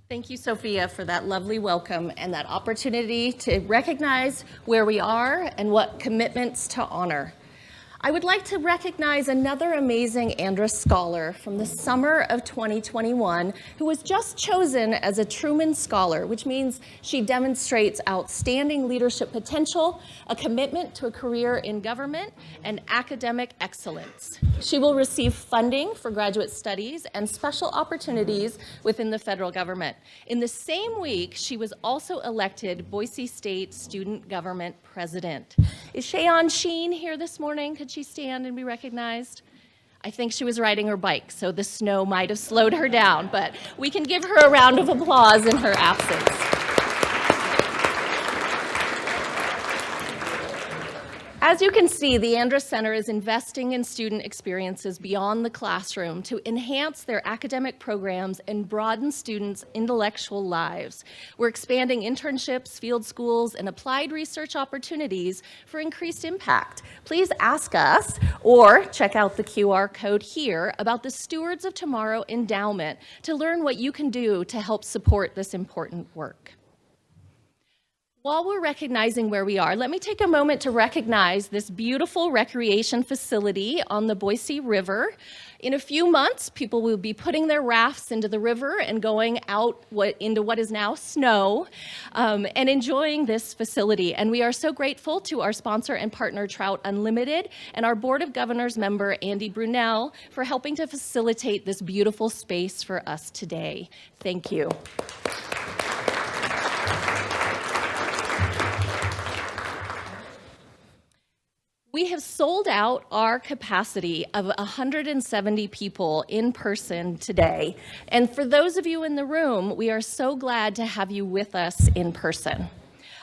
Thank you, Sophia, for that lovely welcome and that opportunity to recognize where we are and what commitments to honor. I would like to recognize another amazing Andrus scholar from the summer of 2021 who was just chosen as a Truman Scholar, which means she demonstrates outstanding leadership potential, a commitment to a career in government, and academic excellence. She will receive funding for graduate studies and special opportunities within the federal government. In the same week, she was also elected Boise State Student Government President. Is Shayon Sheen here this morning? Could she stand and be recognized? I think she was riding her bike, so the snow might have slowed her down, but we can give her a round of applause in her absence. As you can see, the Andrus Center is investing in student experiences beyond the classroom to enhance their academic programs and broaden students' intellectual lives. We're expanding internships, field schools, and applied research opportunities for increased impact. Please ask us or check out the QR code here about the Stewards of Tomorrow endowment to learn what you can do to help support this important work. While we're recognizing where we are, let me take a moment to recognize this beautiful recreation facility on the Boise River. In a few months, people will be putting their rafts into the river and going out into what is now snow and enjoying this facility. And we are so grateful to our sponsor and partner, Trout Unlimited, and our Board of Governors member, Andy Brunel, for helping to facilitate this beautiful space for us today. Thank you. We have sold out our capacity of 170 people in person today. And for those of you in the room, we are so glad to have you with us in person.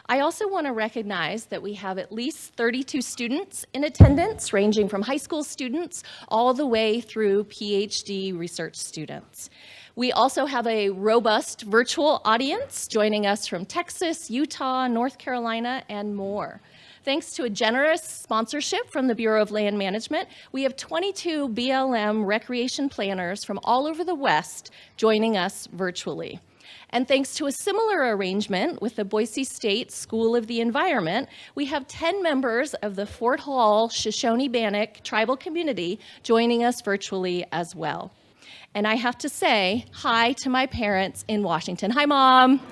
I also want to recognize that we have at least 32 students in attendance, ranging from high school students all the way through PhD research students. We also have a robust virtual audience joining us from Texas, Utah, North Carolina, and more. Thanks to a generous sponsorship from the Bureau of Land Management, we have 22 BLM recreation planners from all over the West joining us virtually. And thanks to a similar arrangement with the Boise State School of the Environment, we have 10 members of the Fort Hall Shoshone-Bannock tribal community joining us virtually as well. And I have to say hi to my parents in Washington. Hi, Mom.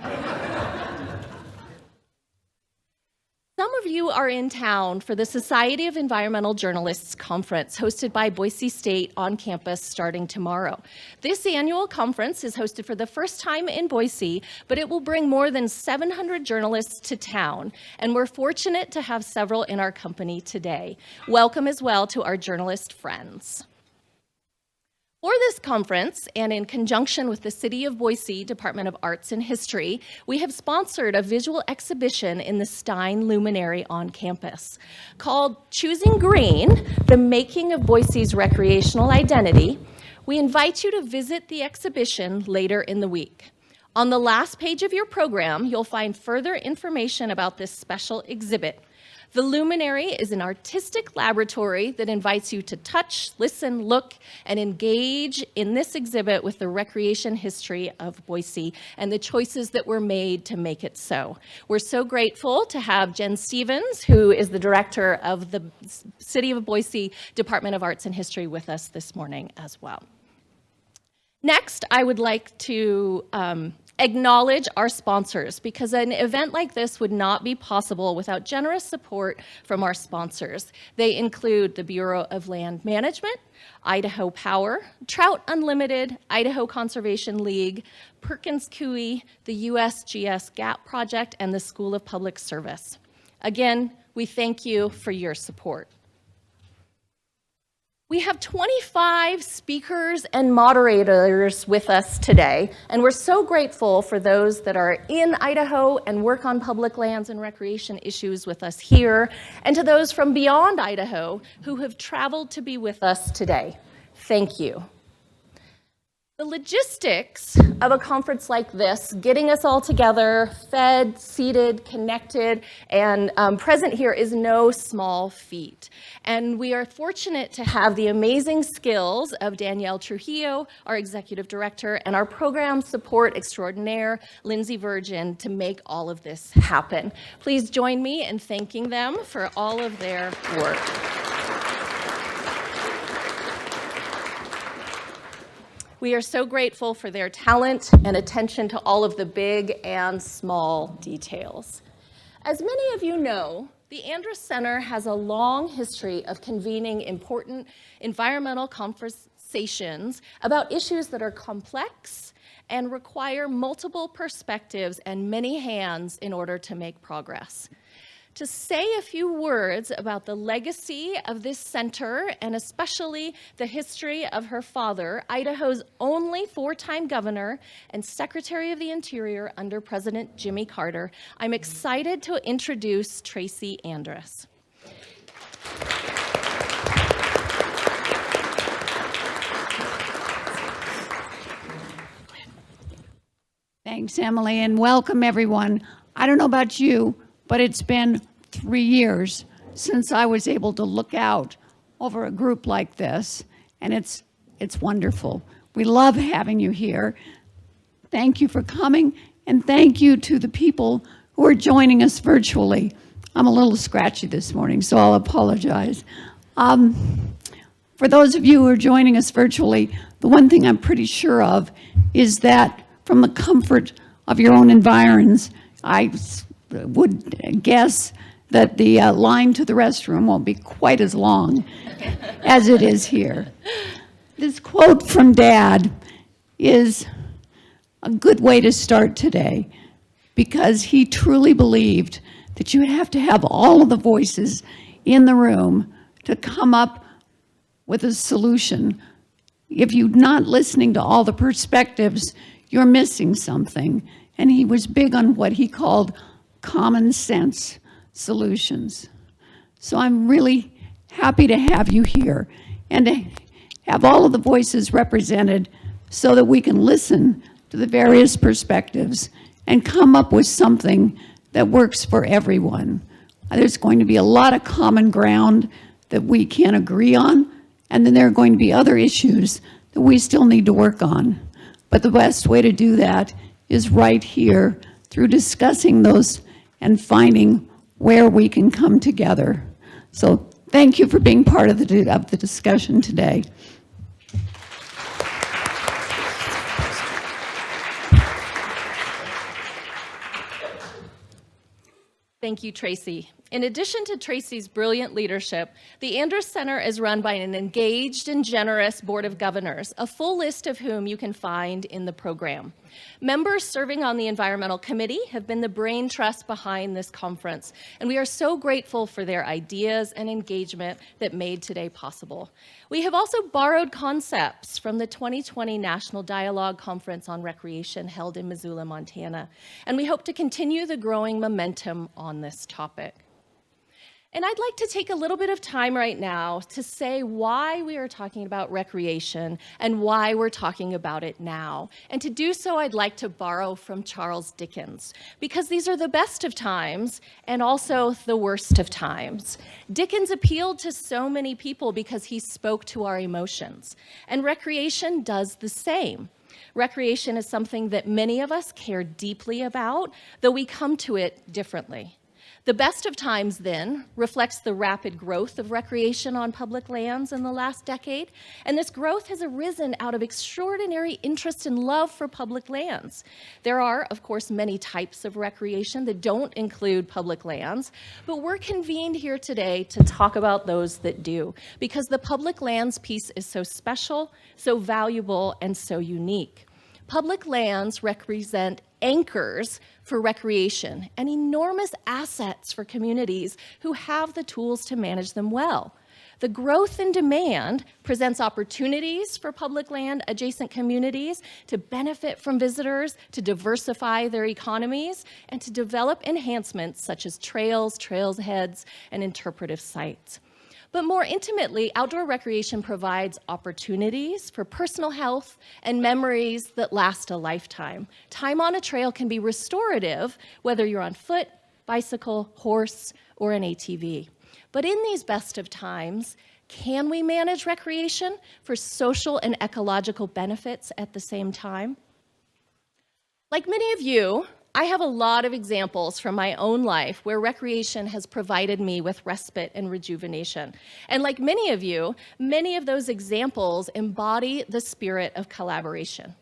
Some of you are in town for the Society of Environmental Journalists Conference hosted by Boise State on campus starting tomorrow. This annual conference is hosted for the first time in Boise, but it will bring more than 700 journalists to town, and we're fortunate to have several in our company today. Welcome as well to our journalist friends. For this conference, and in conjunction with the City of Boise Department of Arts and History, we have sponsored a visual exhibition in the Stein Luminary on campus. Called Choosing Green, The Making of Boise's Recreational Identity, we invite you to visit the exhibition later in the week. On the last page of your program, you'll find further information about this special exhibit. The Luminary is an artistic laboratory that invites you to touch, listen, look, and engage in this exhibit with the recreation history of Boise and the choices that were made to make it so. We're so grateful to have Jen Stevens, who is the director of the City of Boise Department of Arts and History, with us this morning as well. Next, I would like to acknowledge our sponsors, because an event like this would not be possible without generous support from our sponsors. They include the Bureau of Land Management, Idaho Power, Trout Unlimited, Idaho Conservation League, Perkins Coie, the USGS GAP Project, and the School of Public Service. Again, we thank you for your support. We have 25 speakers and moderators with us today, and we're so grateful for those that are in Idaho and work on public lands and recreation issues with us here, and to those from beyond Idaho who have traveled to be with us today. Thank you. The logistics of a conference like this, getting us all together, fed, seated, connected, and present here is no small feat. And we are fortunate to have the amazing skills of Danielle Trujillo, our executive director, and our program support extraordinaire, Lindsay Virgin, to make all of this happen. Please join me in thanking them for all of their work. We are so grateful for their talent and attention to all of the big and small details. As many of you know, the Andrus Center has a long history of convening important environmental conversations about issues that are complex and require multiple perspectives and many hands in order to make progress. To say a few words about the legacy of this center, and especially the history of her father, Idaho's only four-time governor and Secretary of the Interior under President Jimmy Carter, I'm excited to introduce Tracy Andrus. Thanks, Emily, and welcome everyone. I don't know about you, but it's been 3 years since I was able to look out over a group like this, and it's wonderful. We love having you here. Thank you for coming, and thank you to the people who are joining us virtually. I'm a little scratchy this morning, so I'll apologize. For those of you who are joining us virtually, the one thing I'm pretty sure of is that from the comfort of your own environs, I would guess that the line to the restroom won't be quite as long as it is here. This quote from Dad is a good way to start today, because he truly believed that you have to have all of the voices in the room to come up with a solution. If you're not listening to all the perspectives, you're missing something. And he was big on what he called common sense solutions. So I'm really happy to have you here and to have all of the voices represented so that we can listen to the various perspectives and come up with something that works for everyone. There's going to be a lot of common ground that we can agree on, and then there are going to be other issues that we still need to work on. But the best way to do that is right here through discussing those and finding where we can come together. So thank you for being part of the discussion today. Thank you, Tracy. In addition to Tracy's brilliant leadership, the Andrus Center is run by an engaged and generous Board of Governors, a full list of whom you can find in the program. Members serving on the Environmental Committee have been the brain trust behind this conference, and we are so grateful for their ideas and engagement that made today possible. We have also borrowed concepts from the 2020 National Dialogue Conference on Recreation held in Missoula, Montana, and we hope to continue the growing momentum on this topic. And I'd like to take a little bit of time right now to say why we are talking about recreation and why we're talking about it now. And to do so, I'd like to borrow from Charles Dickens, because these are the best of times and also the worst of times. Dickens appealed to so many people because he spoke to our emotions, and recreation does the same. Recreation is something that many of us care deeply about, though we come to it differently. The best of times, then, reflects the rapid growth of recreation on public lands in the last decade, and this growth has arisen out of extraordinary interest and love for public lands. There are, of course, many types of recreation that don't include public lands, but we're convened here today to talk about those that do, because the public lands piece is so special, so valuable, and so unique. Public lands represent anchors for recreation and enormous assets for communities who have the tools to manage them well. The growth in demand presents opportunities for public land adjacent communities to benefit from visitors, to diversify their economies, and to develop enhancements such as trails, trailheads, and interpretive sites. But more intimately, outdoor recreation provides opportunities for personal health and memories that last a lifetime. Time on a trail can be restorative, whether you're on foot, bicycle, horse, or an ATV. But in these best of times, can we manage recreation for social and ecological benefits at the same time? Like many of you, I have a lot of examples from my own life where recreation has provided me with respite and rejuvenation. And like many of you, many of those examples embody the spirit of collaboration.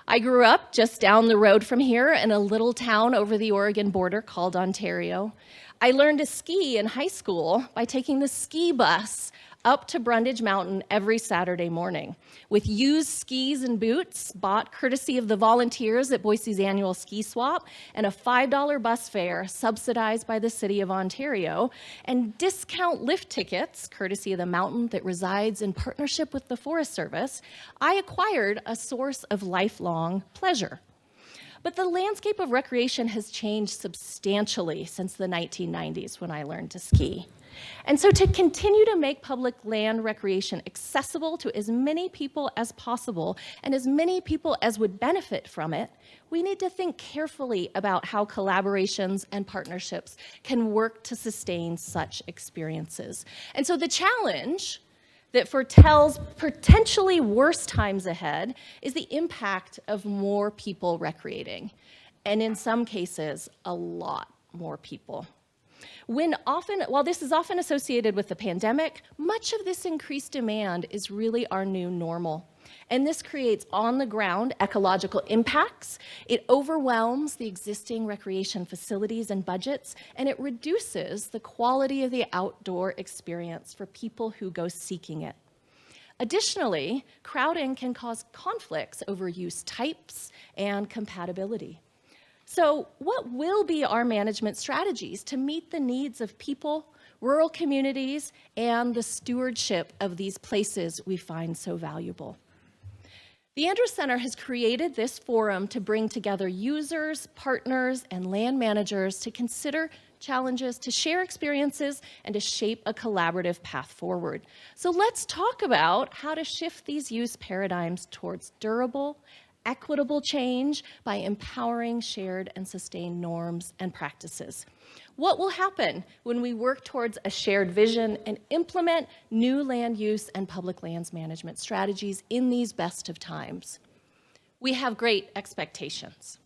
I grew up just down the road from here in a little town over the Oregon border called Ontario. I learned to ski in high school by taking the ski bus up to Brundage Mountain every Saturday morning with used skis and boots bought courtesy of the volunteers at Boise's annual ski swap and a $5 bus fare subsidized by the city of Ontario and discount lift tickets courtesy of the mountain that resides in partnership with the Forest Service. I acquired a source of lifelong pleasure. But the landscape of recreation has changed substantially since the 1990s when I learned to ski. And so to continue to make public land recreation accessible to as many people as possible and as many people as would benefit from it, we need to think carefully about how collaborations and partnerships can work to sustain such experiences. And so the challenge that foretells potentially worse times ahead is the impact of more people recreating, and in some cases, a lot more people. While this is often associated with the pandemic, much of this increased demand is really our new normal. And this creates on-the-ground ecological impacts. It overwhelms the existing recreation facilities and budgets, and it reduces the quality of the outdoor experience for people who go seeking it. Additionally, crowding can cause conflicts over use types and compatibility. So what will be our management strategies to meet the needs of people, rural communities, and the stewardship of these places we find so valuable? The Andrus Center has created this forum to bring together users, partners, and land managers to consider challenges, to share experiences, and to shape a collaborative path forward. So let's talk about how to shift these use paradigms towards durable, equitable change by empowering shared and sustained norms and practices. What will happen when we work towards a shared vision and implement new land use and public lands management strategies in these best of times? We have great expectations.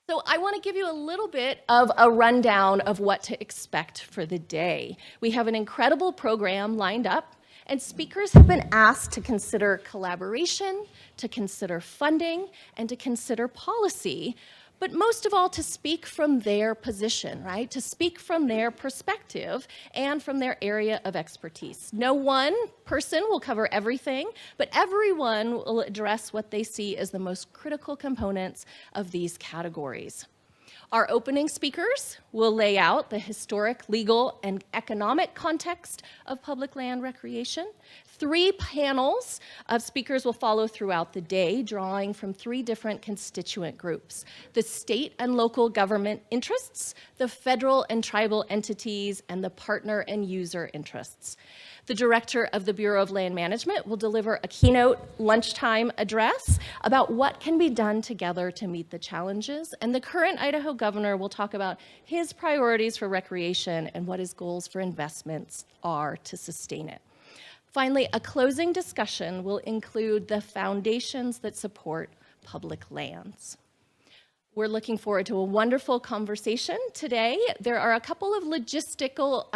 So I want to give you a little bit of a rundown of what to expect for the day. We have an incredible program lined up, and speakers have been asked to consider collaboration, to consider funding, and to consider policy, but most of all to speak from their position, right? To speak from their perspective and from their area of expertise. No one person will cover everything, but everyone will address what they see as the most critical components of these categories. Our opening speakers will lay out the historic, legal, and economic context of public land recreation. 3 panels of speakers will follow throughout the day, drawing from 3 different constituent groups: the state and local government interests, the federal and tribal entities, and the partner and user interests. The director of the Bureau of Land Management will deliver a keynote lunchtime address about what can be done together to meet the challenges, and the current Idaho governor will talk about his priorities for recreation and what his goals for investments are to sustain it. Finally, a closing discussion will include the foundations that support public lands. We're looking forward to a wonderful conversation today. There are a couple of logistical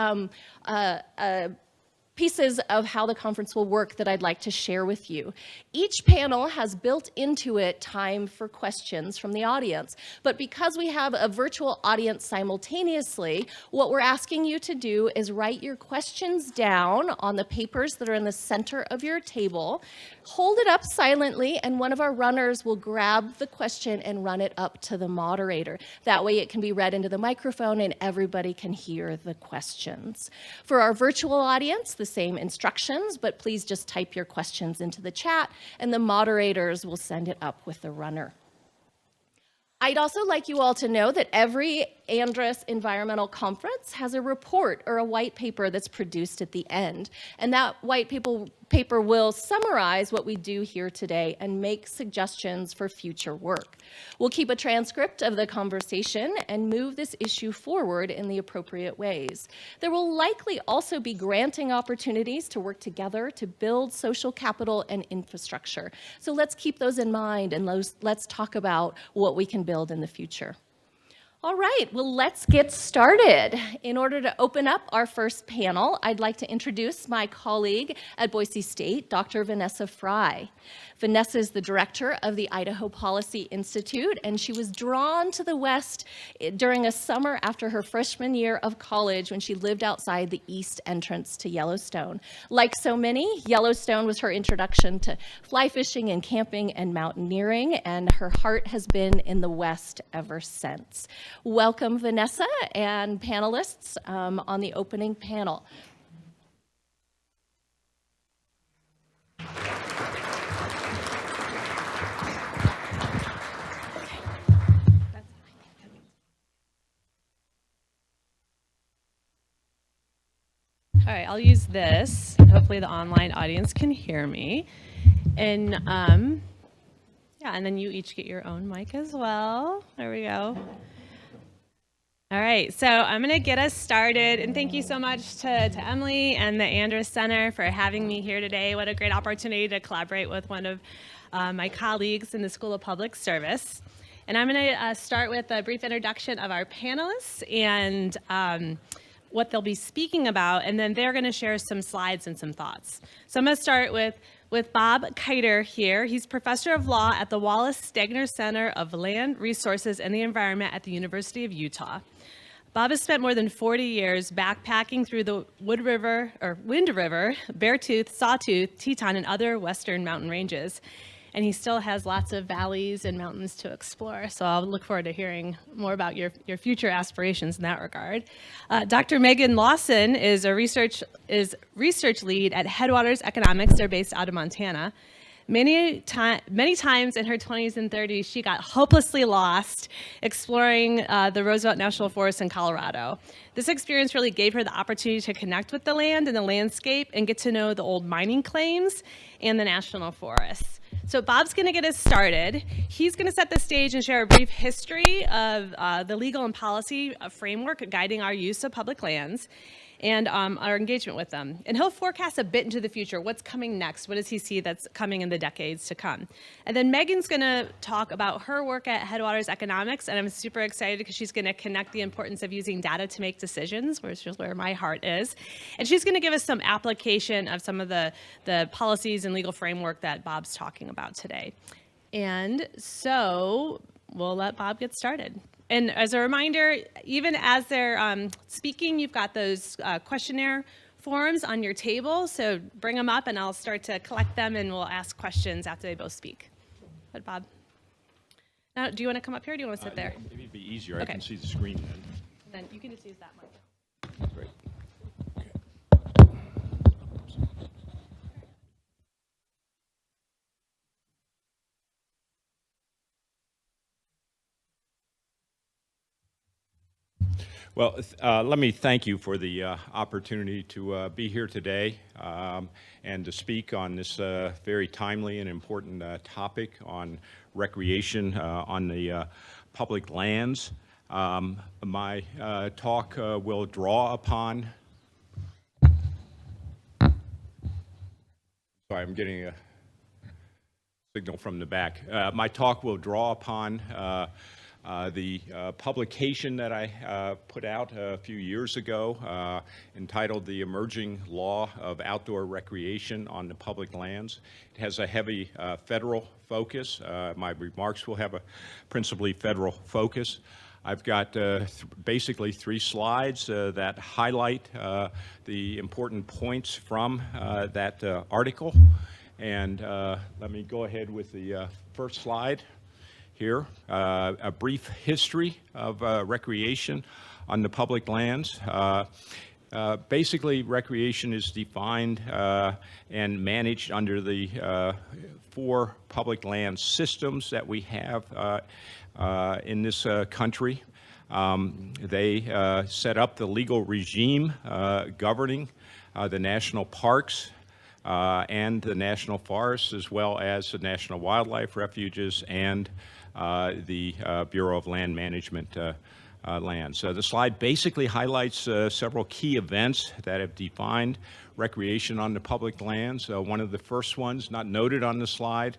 pieces of how the conference will work that I'd like to share with you. Each panel has built into it time for questions from the audience, but because we have a virtual audience simultaneously, what we're asking you to do is write your questions down on the papers that are in the center of your table, hold it up silently, and one of our runners will grab the question and run it up to the moderator. That way it can be read into the microphone and everybody can hear the questions. For our virtual audience, the same instructions, but please just type your questions into the chat and the moderators will send it up with the runner. I'd also like you all to know that every Andrus Environmental Conference has a report or a white paper that's produced at the end. And that white paper will summarize what we do here today and make suggestions for future work. We'll keep a transcript of the conversation and move this issue forward in the appropriate ways. There will likely also be granting opportunities to work together to build social capital and infrastructure. So let's keep those in mind and let's talk about what we can build in the future. All right, well, let's get started. In order to open up our first panel, I'd like to introduce my colleague at Boise State, Dr. Vanessa Fry. Vanessa is the director of the Idaho Policy Institute, and she was drawn to the West during a summer after her freshman year of college when she lived outside the east entrance to Yellowstone. Like so many, Yellowstone was her introduction to fly fishing and camping and mountaineering, and her heart has been in the West ever since. Welcome, Vanessa and panelists on the opening panel. All right, I'll use this. Hopefully the online audience can hear me. And yeah, and then you each get your own mic as well. There we go. All right, so I'm going to get us started, and thank you so much to Emily and the Andrus Center for having me here today. What a great opportunity to collaborate with one of my colleagues in the School of Public Service. And I'm going to start with a brief introduction of our panelists and what they'll be speaking about, and then they're going to share some slides and some thoughts. So I'm going to start with Bob Keiter here. He's professor of law at the Wallace Stegner Center of Land, Resources, and the Environment at the University of Utah. Bob has spent more than 40 years backpacking through the Wind River, Beartooth, Sawtooth, Teton, and other western mountain ranges. And he still has lots of valleys and mountains to explore. So I'll look forward to hearing more about your future aspirations in that regard. Dr. Megan Lawson is research lead at Headwaters Economics. They're based out of Montana. Many times in her 20s and 30s, she got hopelessly lost exploring the Roosevelt National Forest in Colorado. This experience really gave her the opportunity to connect with the land and the landscape and get to know the old mining claims and the national forests. So Bob's going to get us started. He's going to set the stage and share a brief history of the legal and policy framework guiding our use of public lands and our engagement with them. And he'll forecast a bit into the future. What's coming next? What does he see that's coming in the decades to come? And then Megan's going to talk about her work at Headwaters Economics, and I'm super excited because she's going to connect the importance of using data to make decisions, which is where my heart is. And she's going to give us some application of some of the policies and legal framework that Bob's talking about today. And so we'll let Bob get started. And as a reminder, even as they're speaking, you've got those questionnaire forms on your table. So bring them up and I'll start to collect them and we'll ask questions after they both speak. But Bob, now, do you want to come up here or do you want to sit there? Maybe it'd be easier. Okay. I can see the screen then. And then you can just use that mic. Great. Well, let me thank you for the opportunity to be here today and to speak on this very timely and important topic on recreation on the public lands. My talk will draw upon... Sorry, I'm getting a signal from the back. My talk will draw upon the publication that I put out a few years ago entitled The Emerging Law of Outdoor Recreation on the Public Lands. It has a heavy federal focus. My remarks will have a principally federal focus. I've got basically 3 slides that highlight the important points from that article. And let me go ahead with the first slide. Here, a brief history of recreation on the public lands. Basically, recreation is defined and managed under the 4 public land systems that we have in this country. They set up the legal regime governing the national parks and the national forests, as well as the national wildlife refuges and the Bureau of Land Management land. So the slide basically highlights several key events that have defined recreation on the public lands. One of the first ones, not noted on the slide,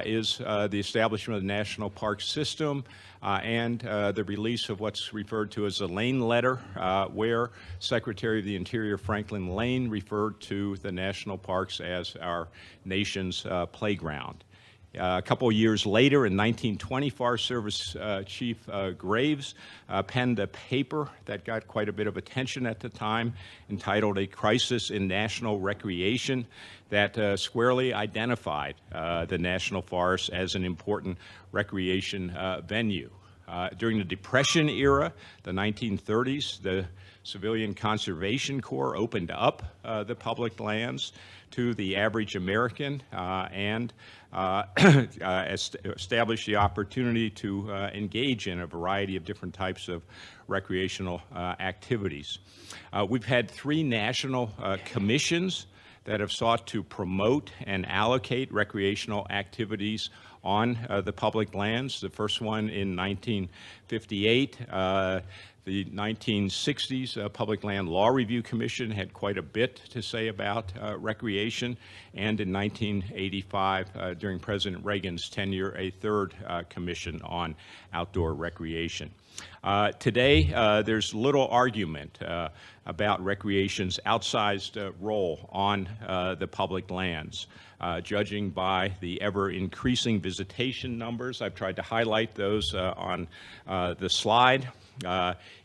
is the establishment of the National Park System and the release of what's referred to as the Lane Letter, where Secretary of the Interior Franklin Lane referred to the national parks as our nation's playground. A couple of years later, in 1920, Forest Service Chief Graves penned a paper that got quite a bit of attention at the time, entitled A Crisis in National Recreation, that squarely identified the national forests as an important recreation venue. During the Depression era, the 1930s, the Civilian Conservation Corps opened up the public lands to the average American and established the opportunity to engage in a variety of different types of recreational activities. We've had 3 national commissions that have sought to promote and allocate recreational activities on the public lands. The first one in 1958. The 1960s Public Land Law Review Commission had quite a bit to say about recreation, and in 1985, during President Reagan's tenure, a 3rd commission on outdoor recreation. Today, there's little argument about recreation's outsized role on the public lands. Judging by the ever-increasing visitation numbers, I've tried to highlight those on the slide.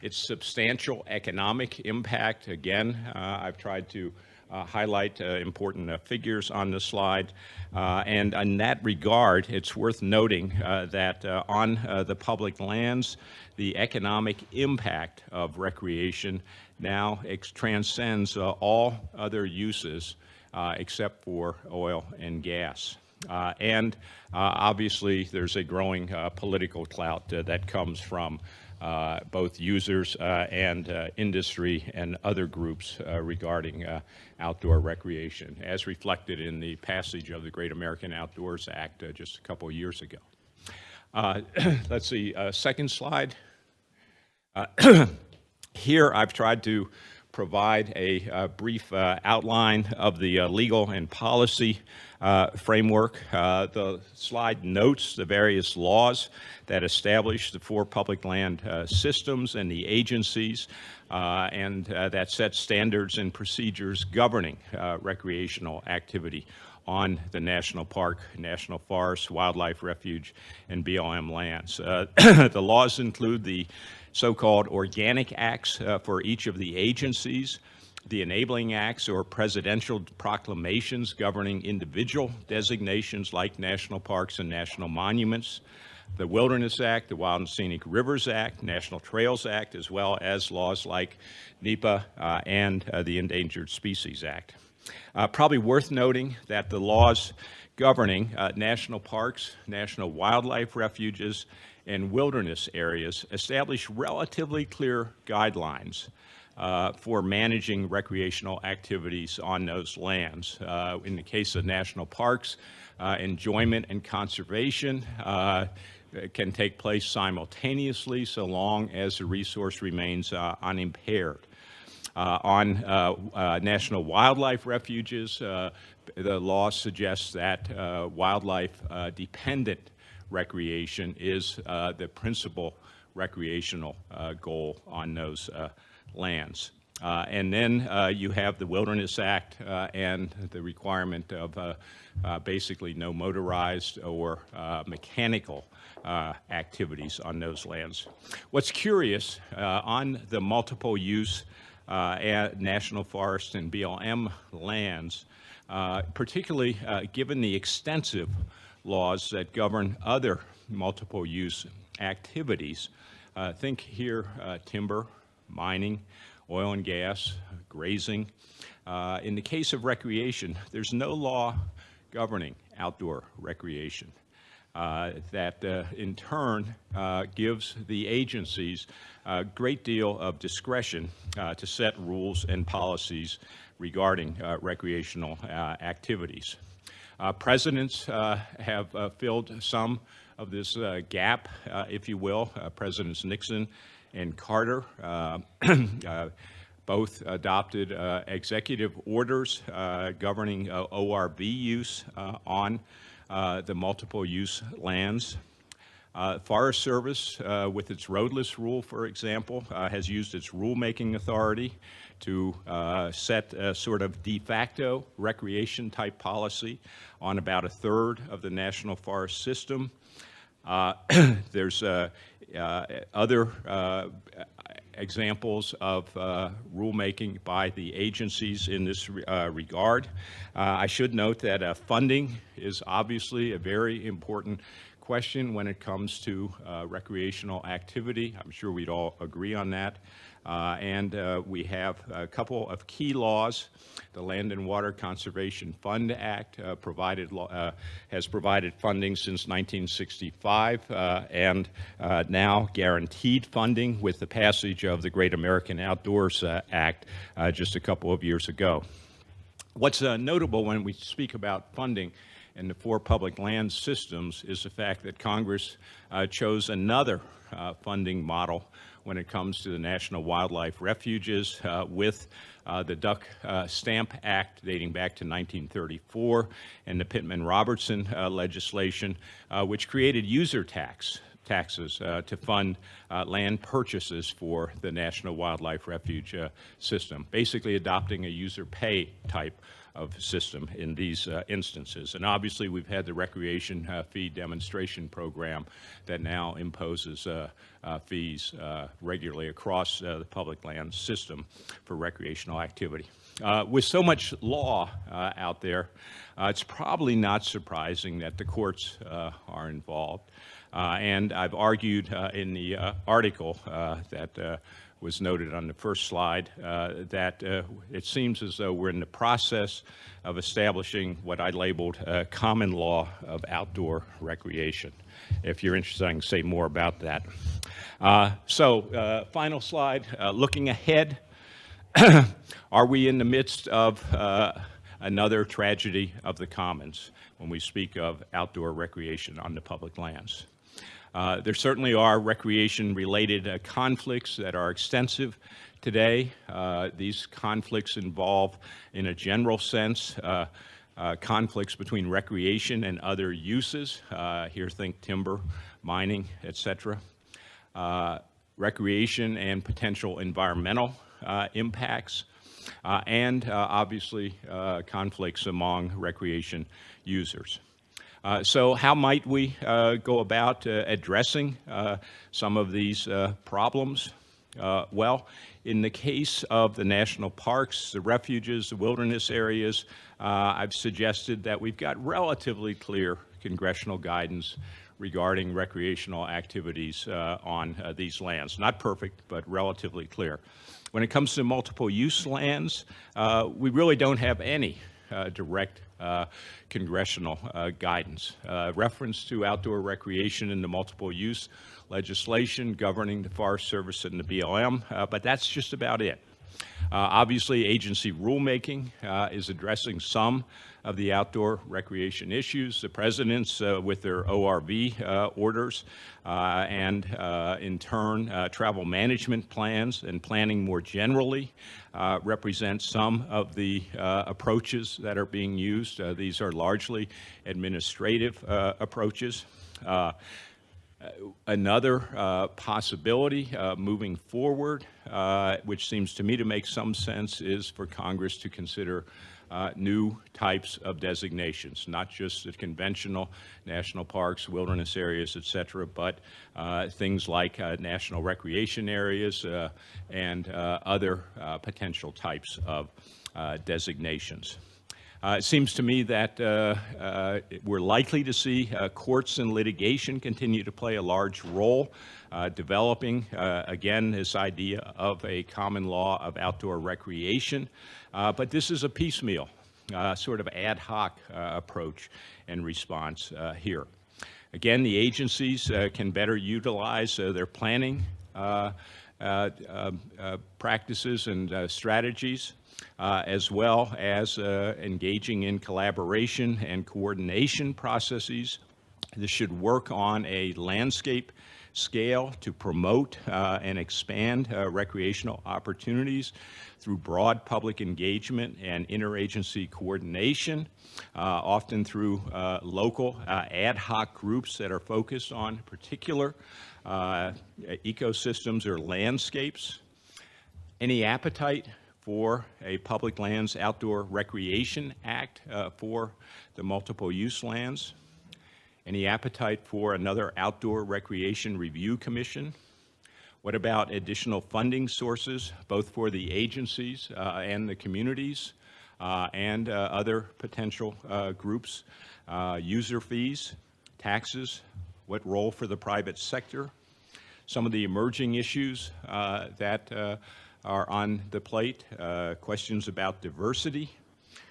Its substantial economic impact, again, I've tried to highlight important figures on the slide. And in that regard, it's worth noting that on the public lands, the economic impact of recreation now transcends all other uses except for oil and gas. And obviously, there's a growing political clout that comes from both users and industry and other groups regarding outdoor recreation, as reflected in the passage of the Great American Outdoors Act just a couple of years ago. Let's see, second slide. Here I've tried to provide a brief outline of the legal and policy framework. The slide notes the various laws that establish the 4 public land systems and the agencies, and that set standards and procedures governing recreational activity on the national park, national forest, wildlife refuge, and BLM lands. The laws include the so-called organic acts for each of the agencies, the enabling acts or presidential proclamations governing individual designations like national parks and national monuments, the Wilderness Act, the Wild and Scenic Rivers Act, National Trails Act, as well as laws like NEPA and the Endangered Species Act. Probably worth noting that the laws governing national parks, national wildlife refuges, and wilderness areas establish relatively clear guidelines for managing recreational activities on those lands. In the case of national parks, enjoyment and conservation can take place simultaneously so long as the resource remains unimpaired. On national wildlife refuges, the law suggests that wildlife-dependent recreation is the principal recreational goal on those lands. And then you have the Wilderness Act and the requirement of basically no motorized or mechanical activities on those lands. What's curious, on the multiple use national forest and BLM lands, particularly given the extensive laws that govern other multiple use activities, think here timber, mining, oil and gas, grazing. In the case of recreation, there's no law governing outdoor recreation. That in turn gives the agencies a great deal of discretion to set rules and policies regarding recreational activities. Presidents have filled some of this gap, if you will. Presidents Nixon and Carter both adopted executive orders governing ORV use on the multiple use lands. Forest Service, with its roadless rule, for example, has used its rulemaking authority to set a sort of de facto recreation type policy on about a third of the national forest system. There's other examples of rulemaking by the agencies in this regard. I should note that funding is obviously a very important question when it comes to recreational activity. I'm sure we'd all agree on that. And we have a couple of key laws. The Land and Water Conservation Fund Act has provided funding since 1965 and now guaranteed funding with the passage of the Great American Outdoors Act just a couple of years ago. What's notable when we speak about funding in the 4 public land systems is the fact that Congress chose another funding model when it comes to the National Wildlife Refuges with the Duck Stamp Act dating back to 1934 and the Pittman-Robertson legislation, which created user taxes to fund land purchases for the National Wildlife Refuge system, basically adopting a user pay type of system in these instances. And obviously we've had the recreation fee demonstration program that now imposes fees regularly across the public land system for recreational activity. With so much law out there, it's probably not surprising that the courts are involved. And I've argued in the article that was noted on the first slide that it seems as though we're in the process of establishing what I labeled common law of outdoor recreation. If you're interested, I can say more about that. Final slide, looking ahead, are we in the midst of another tragedy of the commons when we speak of outdoor recreation on the public lands? There certainly are recreation-related conflicts that are extensive today. These conflicts involve, in a general sense, conflicts between recreation and other uses. Here, think timber, mining, etc. Recreation and potential environmental impacts, and obviously conflicts among recreation users. So how might we go about addressing some of these problems? Well, in the case of the national parks, the refuges, the wilderness areas, I've suggested that we've got relatively clear congressional guidance regarding recreational activities on these lands. Not perfect, but relatively clear. When it comes to multiple use lands, we really don't have any direct congressional guidance. Reference to outdoor recreation in the multiple use legislation governing the Forest Service and the BLM, but that's just about it. Obviously, agency rulemaking is addressing some of the outdoor recreation issues. The presidents with their ORV orders and in turn travel management plans and planning more generally represent some of the approaches that are being used. These are largely administrative approaches. Another possibility moving forward, which seems to me to make some sense, is for Congress to consider new types of designations, not just the conventional national parks, wilderness areas, et cetera, but things like national recreation areas and other potential types of designations. It seems to me that we're likely to see courts and litigation continue to play a large role, developing, again, this idea of a common law of outdoor recreation. But this is a piecemeal, sort of ad hoc approach and response here. Again, the agencies can better utilize their planning practices and strategies, as well as engaging in collaboration and coordination processes. This should work on a landscape scale to promote and expand recreational opportunities through broad public engagement and interagency coordination, often through local ad hoc groups that are focused on particular ecosystems or landscapes. Any appetite for a Public Lands Outdoor Recreation Act for the multiple use lands? Any appetite for another Outdoor Recreation Review Commission? What about additional funding sources, both for the agencies and the communities and other potential groups? User fees, taxes, what role for the private sector? Some of the emerging issues that are on the plate, questions about diversity,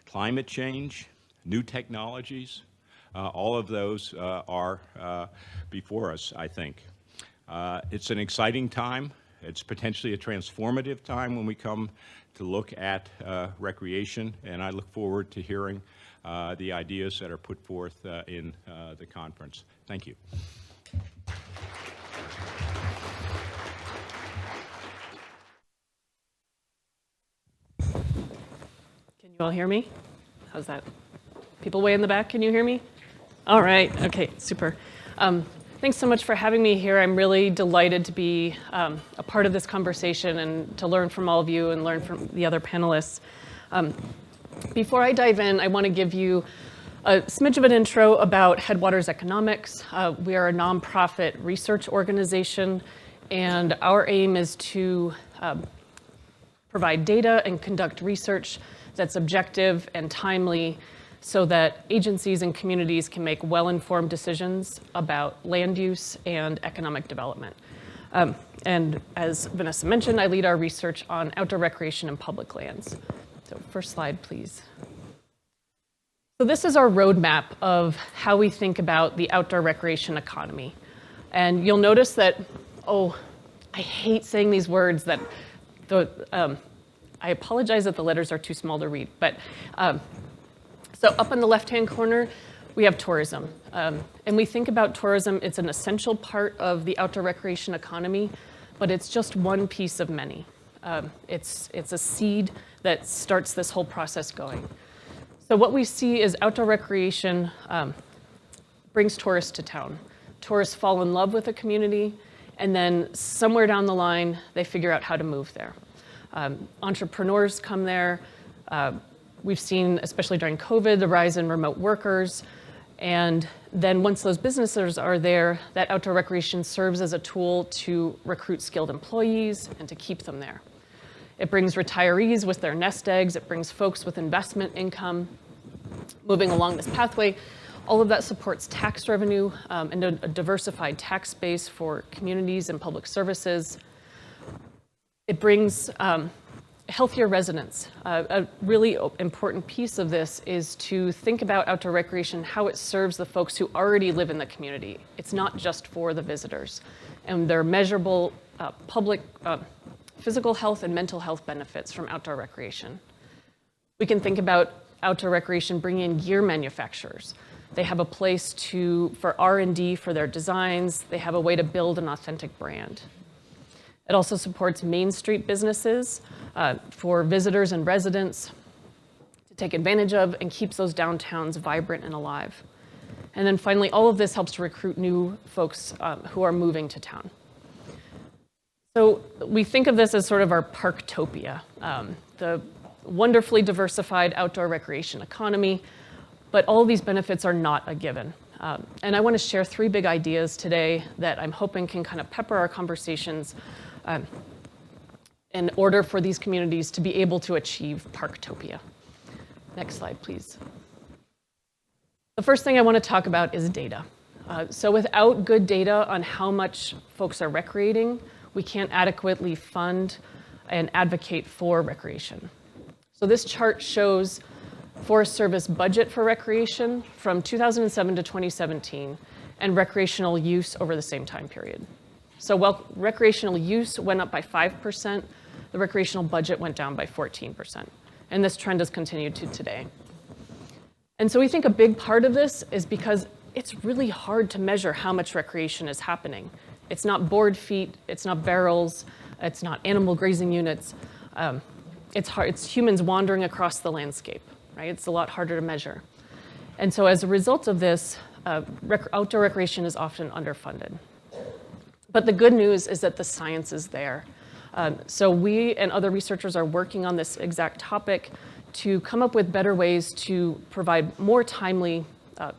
climate change, new technologies, all of those are before us, I think. It's an exciting time. It's potentially a transformative time when we come to look at recreation, and I look forward to hearing the ideas that are put forth in the conference. Thank you. Can you all hear me? How's that? People way in the back, can you hear me? All right, okay, super. Thanks so much for having me here. I'm really delighted to be a part of this conversation and to learn from all of you and learn from the other panelists. Before I dive in, I want to give you a smidge of an intro about Headwaters Economics. We are a nonprofit research organization, and our aim is to provide data and conduct research that's objective and timely so that agencies and communities can make well-informed decisions about land use and economic development. And as Vanessa mentioned, I lead our research on outdoor recreation and public lands. So first slide, please. So this is our roadmap of how we think about the outdoor recreation economy. And you'll notice that, oh, I hate saying these words that I apologize that the letters are too small to read, but so up in the left-hand corner, we have tourism. And we think about tourism, it's an essential part of the outdoor recreation economy, but it's just one piece of many. It's a seed that starts this whole process going. So what we see is outdoor recreation brings tourists to town. Tourists fall in love with a community, and then somewhere down the line, they figure out how to move there. Entrepreneurs come there. We've seen, especially during COVID, the rise in remote workers. And then once those businesses are there, that outdoor recreation serves as a tool to recruit skilled employees and to keep them there. It brings retirees with their nest eggs. It brings folks with investment income. Moving along this pathway, all of that supports tax revenue and a diversified tax base for communities and public services. It brings healthier residents. A really important piece of this is to think about outdoor recreation, how it serves the folks who already live in the community. It's not just for the visitors. And there are measurable public physical health and mental health benefits from outdoor recreation. We can think about outdoor recreation bringing in gear manufacturers. They have a place for R&D for their designs. They have a way to build an authentic brand. It also supports Main Street businesses for visitors and residents to take advantage of and keeps those downtowns vibrant and alive. And then finally, all of this helps to recruit new folks who are moving to town. So we think of this as sort of our Parktopia, the wonderfully diversified outdoor recreation economy, but all of these benefits are not a given. And I want to share 3 big ideas today that I'm hoping can kind of pepper our conversations in order for these communities to be able to achieve Parktopia. Next slide, please. The first thing I want to talk about is data. So without good data on how much folks are recreating, we can't adequately fund and advocate for recreation. So this chart shows Forest Service budget for recreation from 2007 to 2017 and recreational use over the same time period. So while recreational use went up by 5%, the recreational budget went down by 14%. And this trend has continued to today. And so we think a big part of this is because it's really hard to measure how much recreation is happening. It's not board feet, it's not barrels, it's not animal grazing units. It's humans wandering across the landscape, right? It's a lot harder to measure. And so as a result of this, outdoor recreation is often underfunded. But the good news is that the science is there. So we and other researchers are working on this exact topic to come up with better ways to provide more timely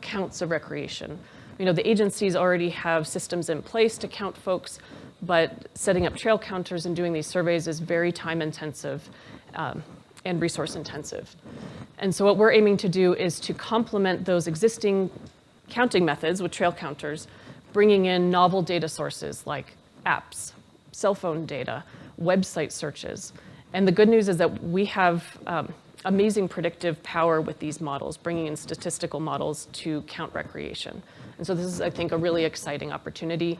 counts of recreation. You know, the agencies already have systems in place to count folks, but setting up trail counters and doing these surveys is very time intensive and resource intensive. And so what we're aiming to do is to complement those existing counting methods with trail counters, bringing in novel data sources like apps, cell phone data, website searches. And the good news is that we have amazing predictive power with these models, bringing in statistical models to count recreation. And so this is, I think, a really exciting opportunity.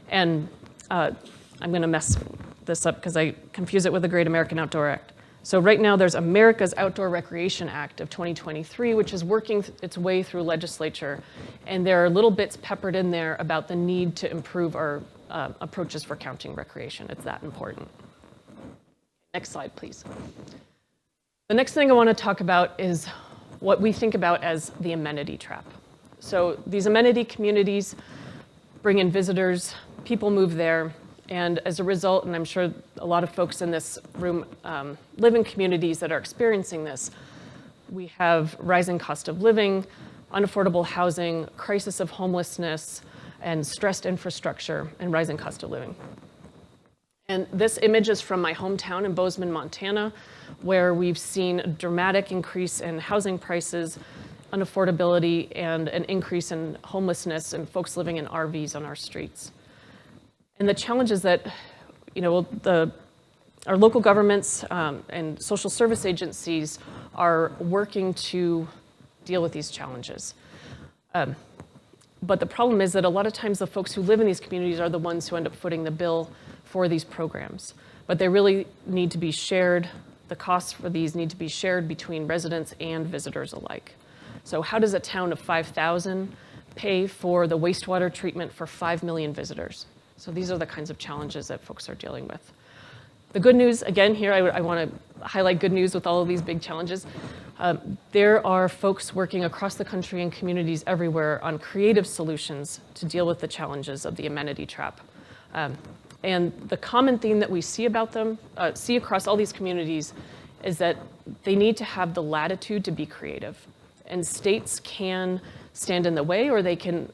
And I'm going to mess this up because I confuse it with the Great American Outdoor Act. So right now there's America's Outdoor Recreation Act of 2023, which is working its way through legislature. And there are little bits peppered in there about the need to improve our approaches for counting recreation. It's that important. Next slide, please. The next thing I want to talk about is what we think about as the amenity trap. So these amenity communities bring in visitors, people move there, and as a result, and I'm sure a lot of folks in this room live in communities that are experiencing this, we have rising cost of living, unaffordable housing, crisis of homelessness, and stressed infrastructure, and rising cost of living. And this image is from my hometown in Bozeman, Montana, where we've seen a dramatic increase in housing prices, unaffordability, and an increase in homelessness and folks living in RVs on our streets. And the challenge is that, you know, our local governments and social service agencies are working to deal with these challenges. But the problem is that a lot of times the folks who live in these communities are the ones who end up footing the bill for these programs. But they really need to be shared. The costs for these need to be shared between residents and visitors alike. So how does a town of 5,000 pay for the wastewater treatment for 5 million visitors? So these are the kinds of challenges that folks are dealing with. The good news, again, here I want to highlight good news with all of these big challenges. There are folks working across the country and communities everywhere on creative solutions to deal with the challenges of the amenity trap. And the common theme that we see about them, see across all these communities, is that they need to have the latitude to be creative. And states can stand in the way, or they can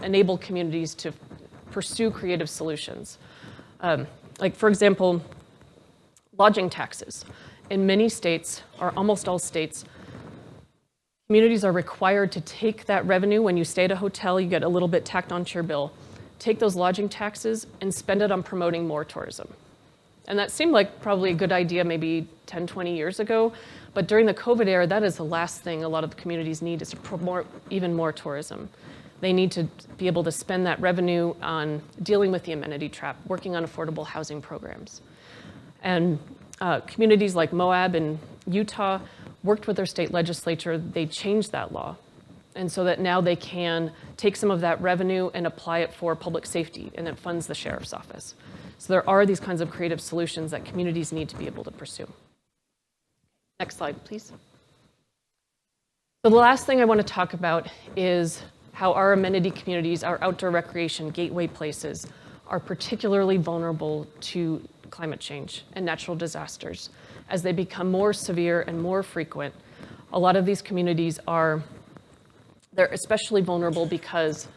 enable communities to pursue creative solutions. Like, for example, lodging taxes. In many states, or almost all states, communities are required to take that revenue. When you stay at a hotel, you get a little bit tacked onto your bill. Take those lodging taxes and spend it on promoting more tourism. And that seemed like probably a good idea maybe 10, 20 years ago. But during the COVID era, that is the last thing a lot of the communities need, is to promote even more tourism. They need to be able to spend that revenue on dealing with the amenity trap, working on affordable housing programs. And communities like Moab and Utah worked with their state legislature. They changed that law. And so that now they can take some of that revenue and apply it for public safety, and it funds the sheriff's office. So there are these kinds of creative solutions that communities need to be able to pursue. Next slide, please. So the last thing I want to talk about is how our amenity communities, our outdoor recreation gateway places, are particularly vulnerable to climate change and natural disasters. As they become more severe and more frequent, a lot of these communities they're especially vulnerable because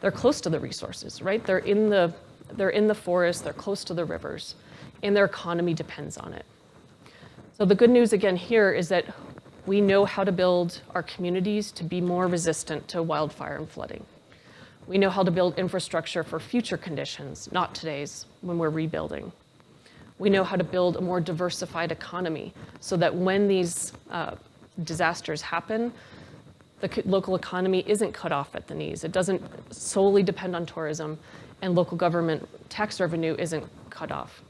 they're close to the resources, right? They're in the forest, they're close to the rivers, and their economy depends on it. So the good news again here is that We know how to build our communities to be more resistant to wildfire and flooding. We know how to build infrastructure for future conditions, not today's, when we're rebuilding. We know how to build a more diversified economy so that when these disasters happen, the local economy isn't cut off at the knees. It doesn't solely depend on tourism, and local government tax revenue isn't cut off.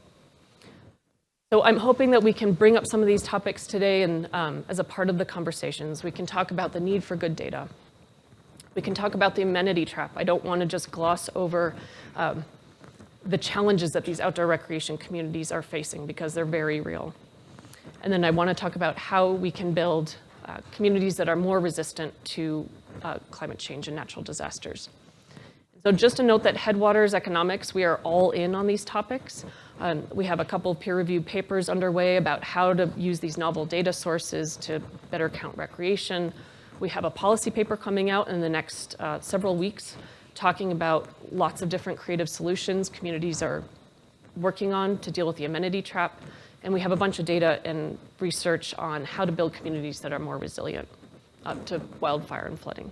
So I'm hoping that we can bring up some of these topics today, and as a part of the conversations, we can talk about the need for good data. We can talk about the amenity trap. I don't want to just gloss over the challenges that these outdoor recreation communities are facing, because they're very real. And then I want to talk about how we can build communities that are more resistant to climate change and natural disasters. So just a note that Headwaters Economics, we are all in on these topics. We have a couple of peer-reviewed papers underway about how to use these novel data sources to better count recreation. We have a policy paper coming out in the next several weeks talking about lots of different creative solutions communities are working on to deal with the amenity trap. And we have a bunch of data and research on how to build communities that are more resilient to wildfire and flooding.